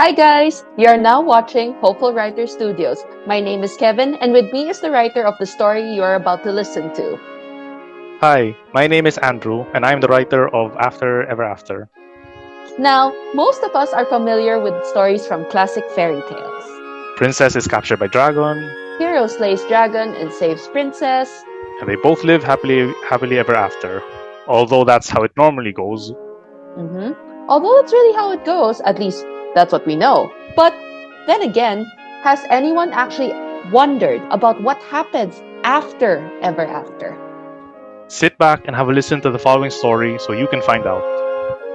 Hi guys! You are now watching Hopeful Writer Studios. My name is Kevin, and with me is the writer of the story you are about to listen to. Hi, my name is Andrew, and I'm the writer of After Ever After. Now, most of us are familiar with stories from classic fairy tales. Princess is captured by dragon, Hero slays dragon and saves princess. and they both live happily ever after. Although that's how it normally goes. Mhm. Although that's really how it goes, at least that's what we know. But then again, has anyone actually wondered about what happens after Ever After? Sit back and have a listen to the following story so you can find out.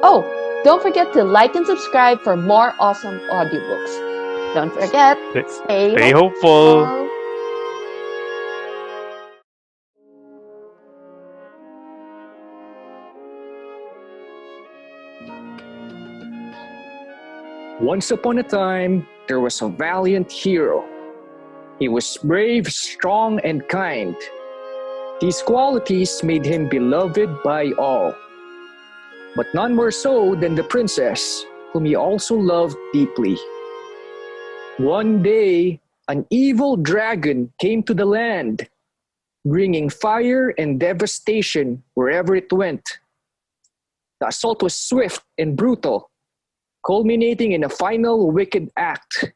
Oh, don't forget to like and subscribe for more awesome audiobooks. Don't forget, Stay, stay stay hopeful. hopeful. Once upon a time, there was a valiant hero. He was brave, strong, and kind. These qualities made him beloved by all, but none more so than the princess, whom he also loved deeply. One day, an evil dragon came to the land, bringing fire and devastation wherever it went. The assault was swift and brutal, culminating in a final wicked act,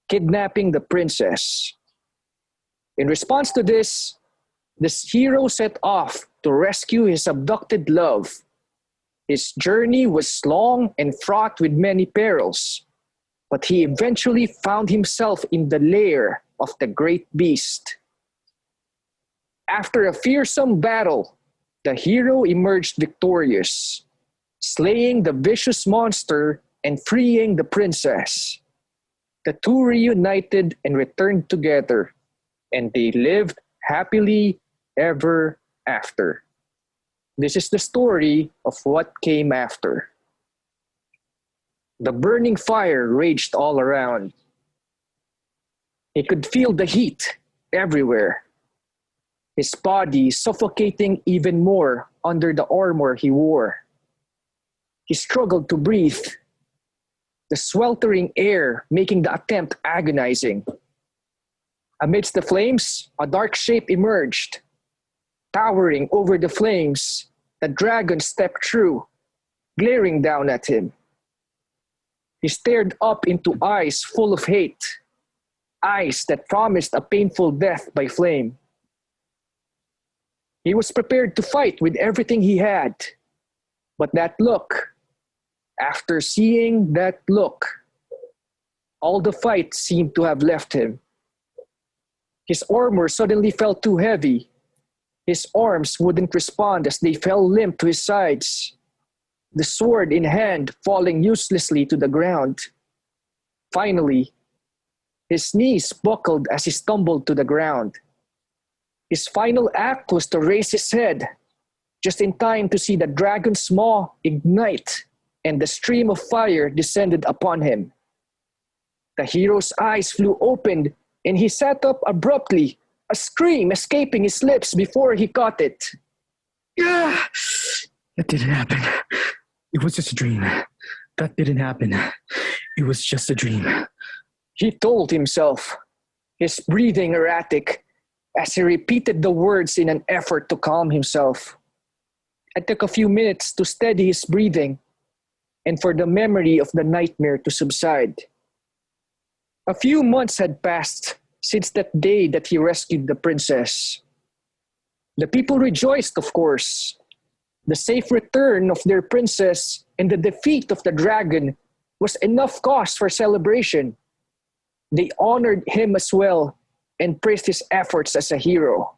kidnapping the princess. In response to this hero set off to rescue his abducted love. His journey was long and fraught with many perils, but he eventually found himself in the lair of the great beast. After a fearsome battle, the hero emerged victorious, slaying the vicious monster and freeing the princess. The two reunited and returned together, and they lived happily ever after. This is the story of what came after. The burning fire raged all around. He could feel the heat everywhere, his body suffocating even more under the armor he wore. He struggled to breathe, the sweltering air making the attempt agonizing. Amidst the flames, a dark shape emerged. Towering over the flames, the dragon stepped through, glaring down at him. He stared up into eyes full of hate, eyes that promised a painful death by flame. He was prepared to fight with everything he had, but that look, after seeing that look, all the fight seemed to have left him. His armor suddenly felt too heavy. His arms wouldn't respond as they fell limp to his sides, the sword in hand falling uselessly to the ground. Finally, his knees buckled as he stumbled to the ground. His final act was to raise his head, just in time to see the dragon's maw ignite and the stream of fire descended upon him. The hero's eyes flew open and he sat up abruptly, a scream escaping his lips before he caught it. Yeah, that didn't happen. It was just a dream. That didn't happen. It was just a dream. He told himself, his breathing erratic as he repeated the words in an effort to calm himself. It took a few minutes to steady his breathing and for the memory of the nightmare to subside. A few months had passed since that day that he rescued the princess. The people rejoiced, of course. The safe return of their princess and the defeat of the dragon was enough cause for celebration. They honored him as well and praised his efforts as a hero.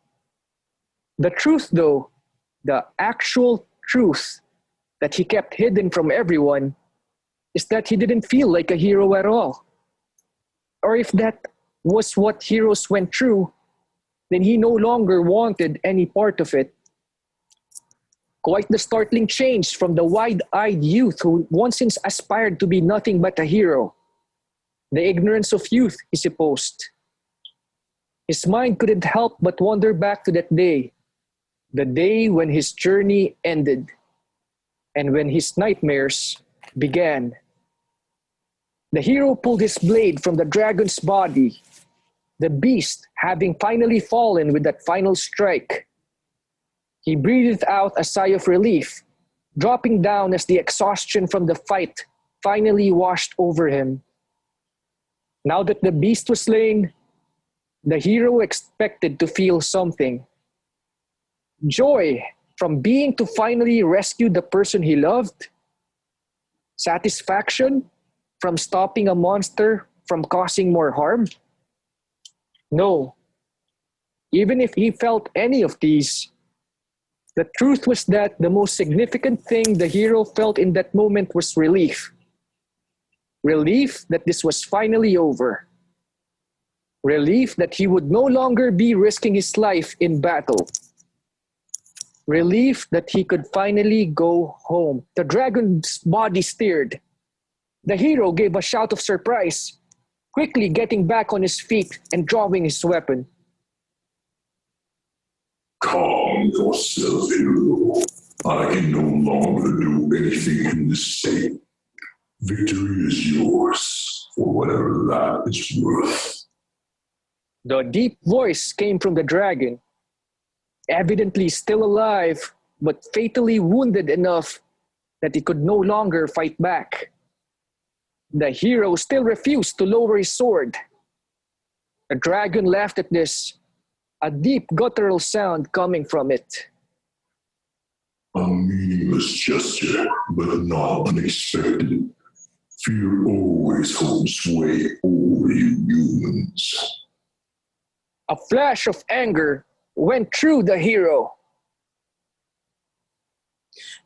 The truth, though, the actual truth that he kept hidden from everyone, is that he didn't feel like a hero at all. Or if that was what heroes went through, then he no longer wanted any part of it. Quite the startling change from the wide-eyed youth who once aspired to be nothing but a hero. The ignorance of youth, he supposed. His mind couldn't help but wander back to that day, the day when his journey ended, and when his nightmares began. The hero pulled his blade from the dragon's body, the beast having finally fallen with that final strike. He breathed out a sigh of relief, dropping down as the exhaustion from the fight finally washed over him. Now that the beast was slain, the hero expected to feel something. Joy from being to finally rescue the person he loved. Satisfaction from stopping a monster from causing more harm. No, even if he felt any of these, the truth was that the most significant thing the hero felt in that moment was relief. Relief that this was finally over. Relief that he would no longer be risking his life in battle. Relief that he could finally go home. The dragon's body stirred. The hero gave a shout of surprise, quickly getting back on his feet and drawing his weapon. Calm yourself, hero. I can no longer do anything in this state. Victory is yours, for whatever that is worth. The deep voice came from the dragon, evidently still alive, but fatally wounded enough that he could no longer fight back. The hero still refused to lower his sword. The dragon laughed at this, a deep guttural sound coming from it. A meaningless gesture, but not unexpected. Fear always holds sway over you humans. A flash of anger went through the hero.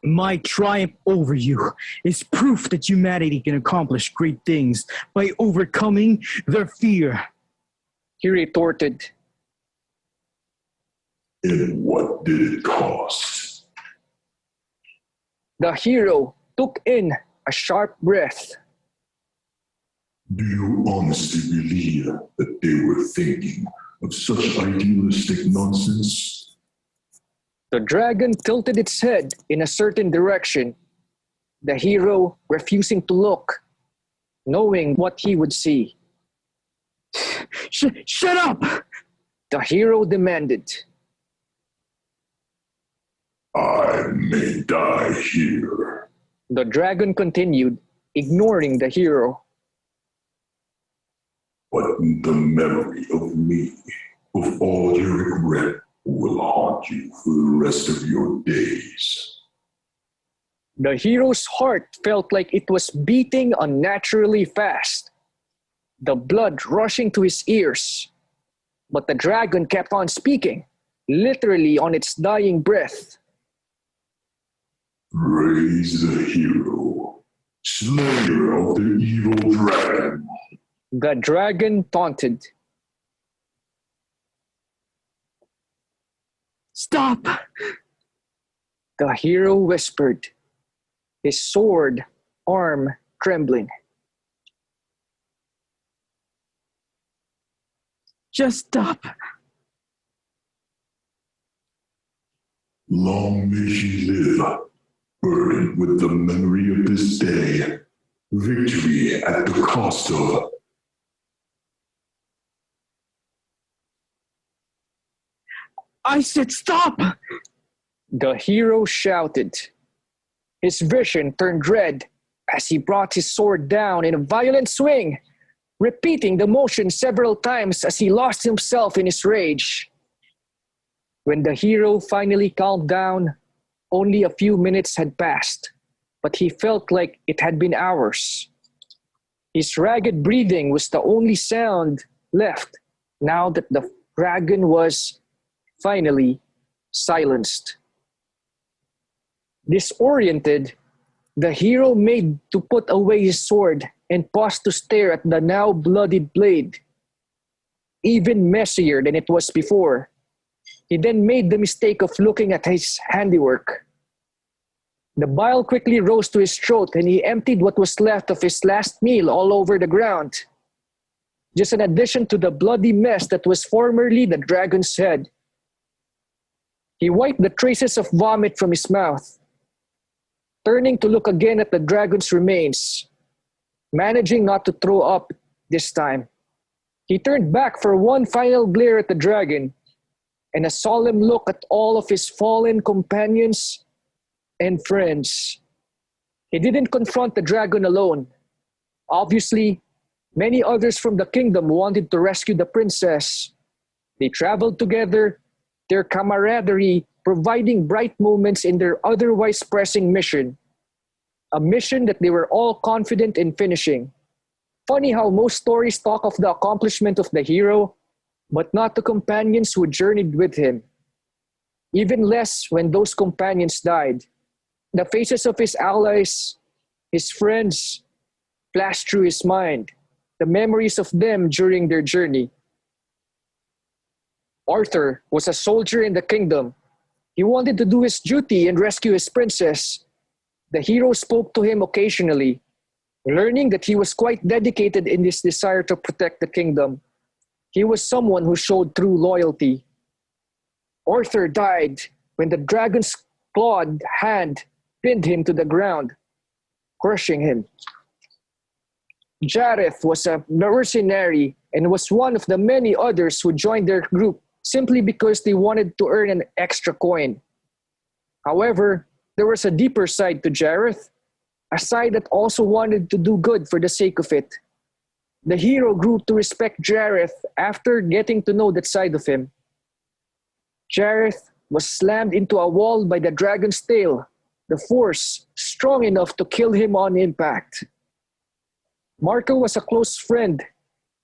My triumph over you is proof that humanity can accomplish great things by overcoming their fear. He retorted. And what did it cost? The hero took in a sharp breath. Do you honestly believe that they were thinking of such idealistic nonsense? The dragon tilted its head in a certain direction, the hero refusing to look, knowing what he would see. Shut up! The hero demanded. I may die here. The dragon continued, ignoring the hero. But the memory of me, of all your regret, will haunt you for the rest of your days. The hero's heart felt like it was beating unnaturally fast, the blood rushing to his ears. But the dragon kept on speaking, literally on its dying breath. Praise the hero, slayer of the evil dragon. The dragon taunted. Stop! The hero whispered, his sword arm trembling. Just stop. Long may she live, burdened with the memory of this day. Victory at the cost of... I said stop! The hero shouted. His vision turned red as he brought his sword down in a violent swing, repeating the motion several times as he lost himself in his rage. When the hero finally calmed down, only a few minutes had passed, but he felt like it had been hours. His ragged breathing was the only sound left now that the dragon was finally silenced. Disoriented, the hero made to put away his sword and paused to stare at the now bloodied blade. Even messier than it was before, he then made the mistake of looking at his handiwork. The bile quickly rose to his throat and he emptied what was left of his last meal all over the ground. Just an addition to the bloody mess that was formerly the dragon's head. He wiped the traces of vomit from his mouth. Turning to look again at the dragon's remains, Managing not to throw up this time, he turned back for one final glare at the dragon and a solemn look at all of his fallen companions and friends. He didn't confront the dragon alone. Obviously, many others from the kingdom wanted to rescue the princess. They traveled together, their camaraderie providing bright moments in their otherwise pressing mission. A mission that they were all confident in finishing. Funny how most stories talk of the accomplishment of the hero, but not the companions who journeyed with him. Even less when those companions died. The faces of his allies, his friends, flashed through his mind, the memories of them during their journey. Arthur was a soldier in the kingdom. He wanted to do his duty and rescue his princess. The hero spoke to him occasionally, learning that he was quite dedicated in his desire to protect the kingdom. He was someone who showed true loyalty. Arthur died when the dragon's clawed hand pinned him to the ground, crushing him. Jareth was a mercenary and was one of the many others who joined their group simply because they wanted to earn an extra coin. However, there was a deeper side to Jareth, a side that also wanted to do good for the sake of it. The hero grew to respect Jareth after getting to know that side of him. Jareth was slammed into a wall by the dragon's tail, the force strong enough to kill him on impact. Marco was a close friend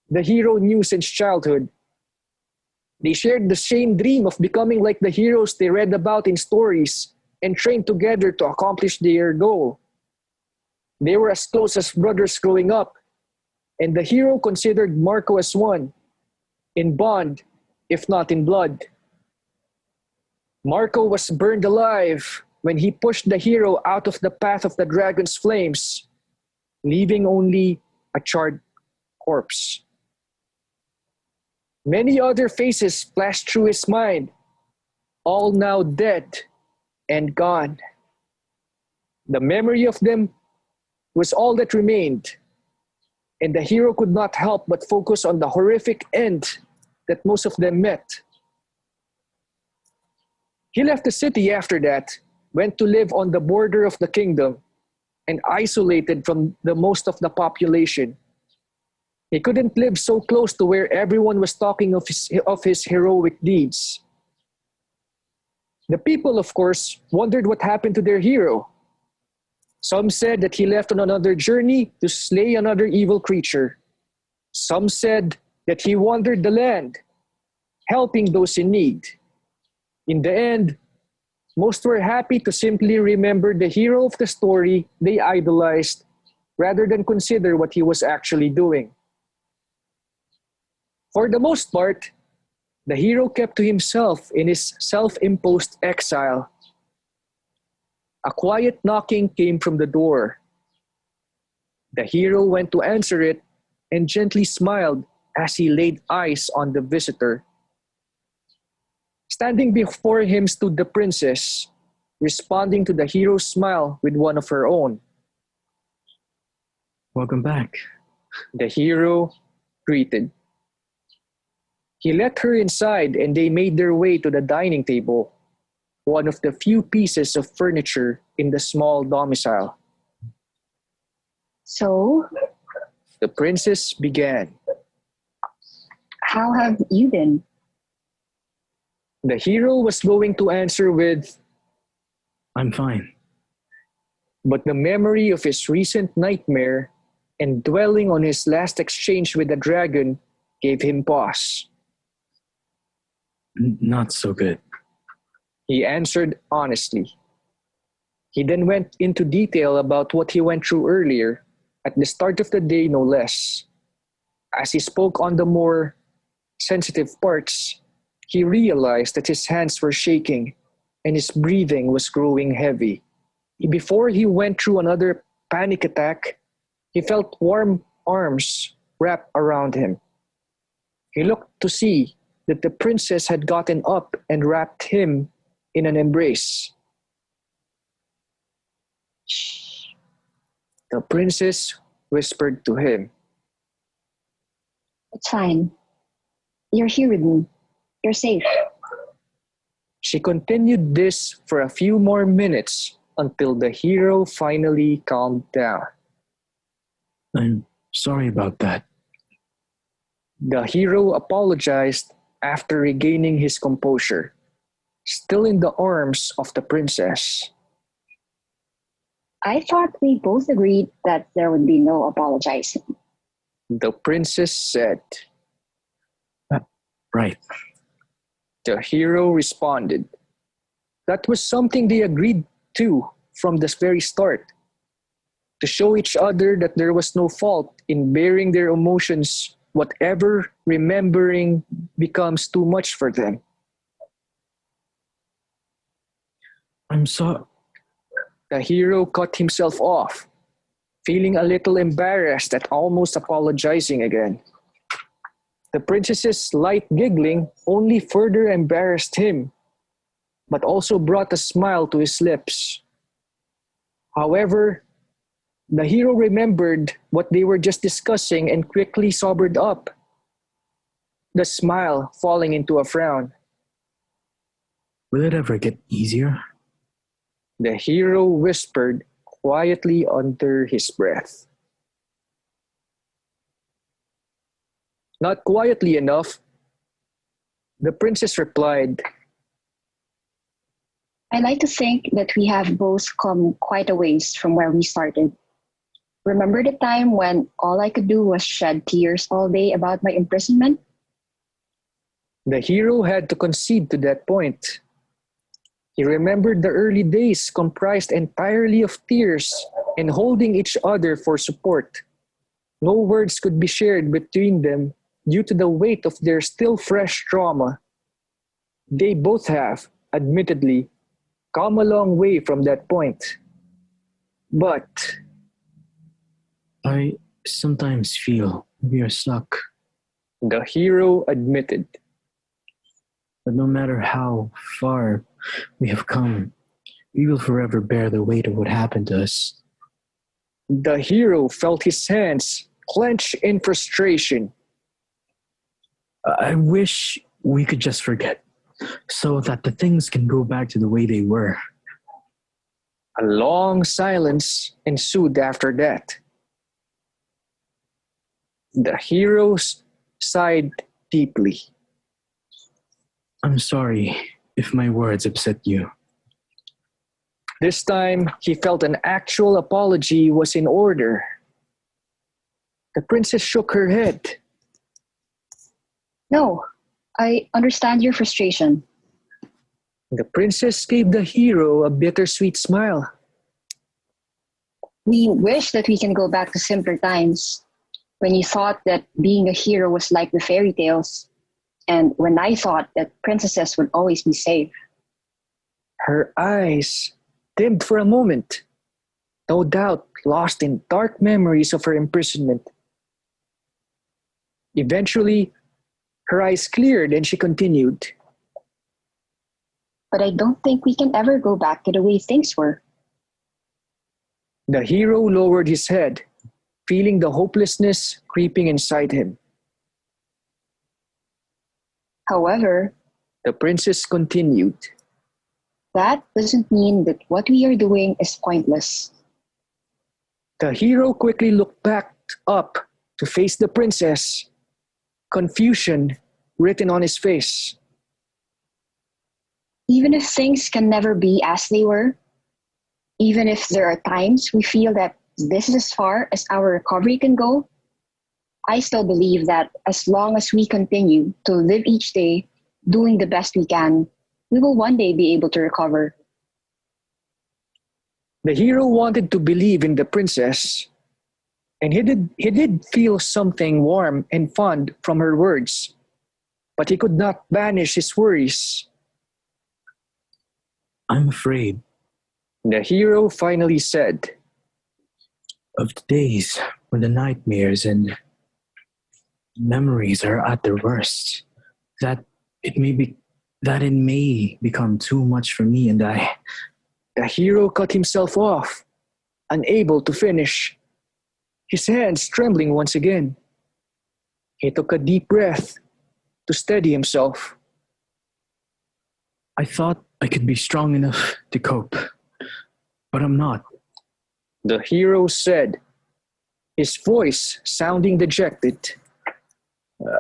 the hero knew since childhood. They shared the same dream of becoming like the heroes they read about in stories and trained together to accomplish their goal. They were as close as brothers growing up, and the hero considered Marco as one, in bond, if not in blood. Marco was burned alive when he pushed the hero out of the path of the dragon's flames, leaving only a charred corpse. Many other faces flashed through his mind, all now dead and gone. The memory of them was all that remained, and the hero could not help but focus on the horrific end that most of them met. He left the city after that, went to live on the border of the kingdom, and isolated from the most of the population. He couldn't live so close to where everyone was talking of his heroic deeds. The people, of course, wondered what happened to their hero. Some said that he left on another journey to slay another evil creature. Some said that he wandered the land, helping those in need. In the end, most were happy to simply remember the hero of the story they idolized rather than consider what he was actually doing. For the most part, the hero kept to himself in his self-imposed exile. A quiet knocking came from the door. The hero went to answer it and gently smiled as he laid eyes on the visitor. Standing before him stood the princess, responding to the hero's smile with one of her own. Welcome back. The hero greeted. He let her inside and they made their way to the dining table, one of the few pieces of furniture in the small domicile. So, The princess began. how have you been? The hero was going to answer with, I'm fine. but the memory of his recent nightmare and dwelling on his last exchange with the dragon gave him pause. Not so good. He answered honestly. He then went into detail about what he went through earlier, at the start of the day no less. As he spoke on the more sensitive parts, he realized that his hands were shaking and his breathing was growing heavy. Before he went through another panic attack, he felt warm arms wrap around him. He looked to see that the princess had gotten up and wrapped him in an embrace. The princess whispered to him. It's fine. You're here with me. You're safe. She continued this for a few more minutes until the hero finally calmed down. I'm sorry about that. The hero apologized after regaining his composure, still in the arms of the princess. I thought we both agreed that there would be no apologizing. The princess said. Right. The hero responded. That was something they agreed to from the very start. To show each other that there was no fault in bearing their emotions, whatever remembering becomes too much for them. I'm sorry. The hero cut himself off, feeling a little embarrassed at almost apologizing again. The princess's light giggling only further embarrassed him, but also brought a smile to his lips. However, the hero remembered what they were just discussing and quickly sobered up, the smile falling into a frown. Will it ever get easier? The hero whispered quietly under his breath. Not quietly enough, the princess replied, I like to think that we have both come quite a ways from where we started. Remember the time when all I could do was shed tears all day about my imprisonment? The hero had to concede to that point. He remembered the early days comprised entirely of tears and holding each other for support. No words could be shared between them due to the weight of their still fresh trauma. They both have, admittedly, come a long way from that point. But I sometimes feel we are stuck. the hero admitted. But no matter how far we have come, we will forever bear the weight of what happened to us. The hero felt his hands clench in frustration. I wish we could just forget, so that the things can go back to the way they were. A long silence ensued after that. The hero sighed deeply. I'm sorry if my words upset you. This time, he felt an actual apology was in order. The princess shook her head. No, I understand your frustration. The princess gave the hero a bittersweet smile. We wish that we can go back to simpler times, when you thought that being a hero was like the fairy tales, and when I thought that princesses would always be safe. Her eyes dimmed for a moment, no doubt lost in dark memories of her imprisonment. Eventually, her eyes cleared and she continued. But I don't think we can ever go back to the way things were. The hero lowered his head, feeling the hopelessness creeping inside him. However, The princess continued. that doesn't mean that what we are doing is pointless. The hero quickly looked back up to face the princess, confusion written on his face. Even if things can never be as they were, even if there are times we feel that this is as far as our recovery can go, I still believe that as long as we continue to live each day doing the best we can, we will one day be able to recover. The hero wanted to believe in the princess, and he did feel something warm and fond from her words, but he could not banish his worries. I'm afraid The hero finally said, of the days when the nightmares and memories are at their worst, that it may become too much for me, and I. The hero cut himself off, unable to finish. his hands trembling once again. He took a deep breath to steady himself. I thought I could be strong enough to cope, but I'm not. The hero said, his voice sounding dejected.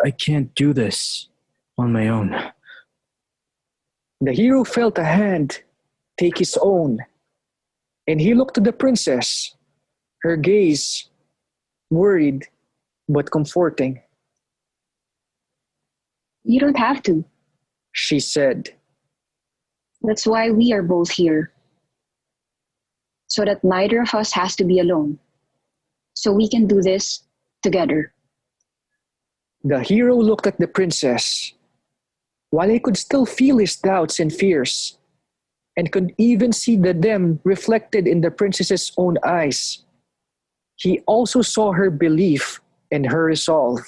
I can't do this on my own. The hero felt a hand take his own, and he looked to the princess, her gaze worried but comforting. You don't have to. She said, That's why we are both here. So that neither of us has to be alone. So we can do this together. the hero looked at the princess. While he could still feel his doubts and fears, and could even see them reflected in the princess's own eyes, he also saw her belief and her resolve.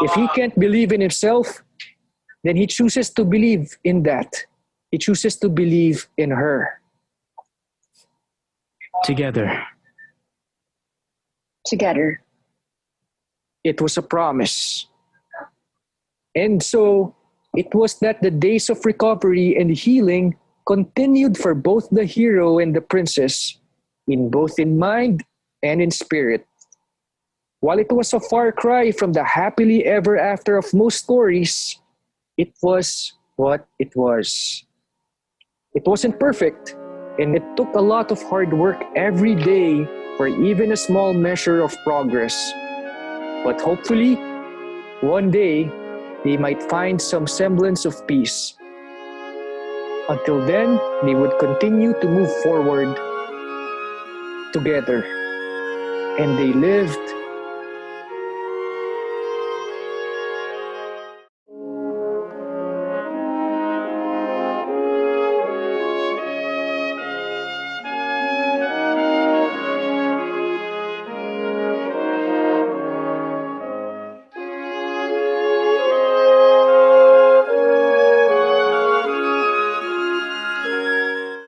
If he can't believe in himself, then he chooses to believe in that. He chooses to believe in her. Together. Together. It was a promise. And so, it was that the days of recovery and healing continued for both the hero and the princess, both in mind and in spirit. While it was a far cry from the happily ever after of most stories, it was what it was. It wasn't perfect, and it took a lot of hard work every day for even a small measure of progress. But hopefully, one day, they might find some semblance of peace. Until then, they would continue to move forward together. And they lived